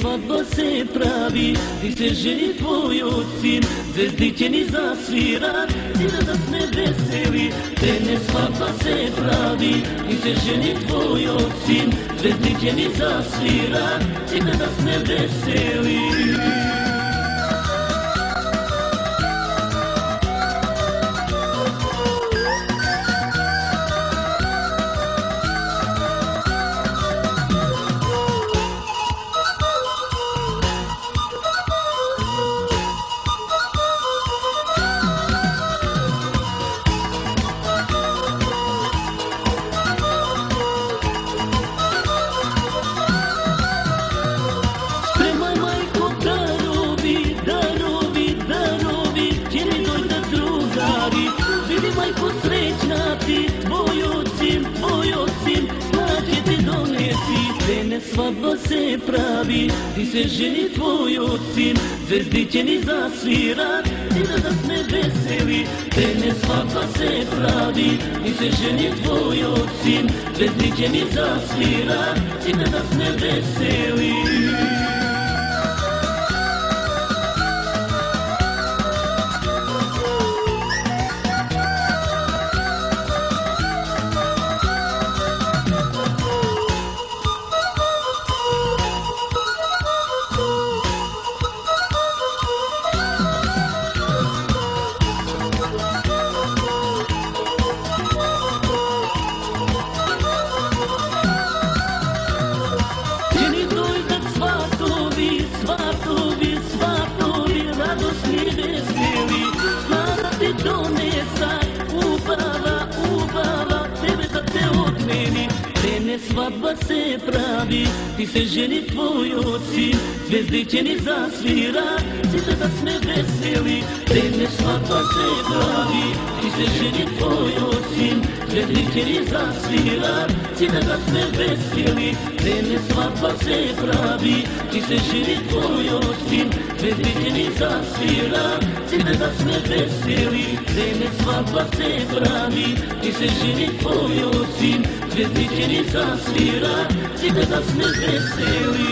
svadba se pravi, ti se ženi tvoj sin, zvezdiće ni zasvira, ti da nas ne veseli. Krene svadba se pravi, ti se ženi tvoj sin, zvezdiće ni zasvira, ti da nas ne veseli. Majko srećna ti, tvoj ocin, mlađe ti donesi. Krene svadba se pravi, ti se ženi tvoj ocin, zvezdiće ni zasvira, ti da nas ne veseli. Krene svadba se pravi, ti se ženi tvoj ocin, zvezdiće ni zasvira, ti da nas ne veseli. Svatovi, radosni veseli, slava ti donesa, ubava, tebe da te odmeni. Krene svadba se pravi, ti se ženi tvoj ocin, zvezdiće ni zasvira, ti da nas ne veseli. Krene svadba se pravi, ti se ženi tvoj ocin, zvezdiće ni zasvira, ti da nas ne veseli. Krene svadba se pravi, ti se ženi tvoj ocin, zvezdiće ni zasvira, ti da nas ne veseli. Krene svadba se pravi, ti se ženi tvoj ocin, zvezdiće ni zasvira, ti da nas ne veseli.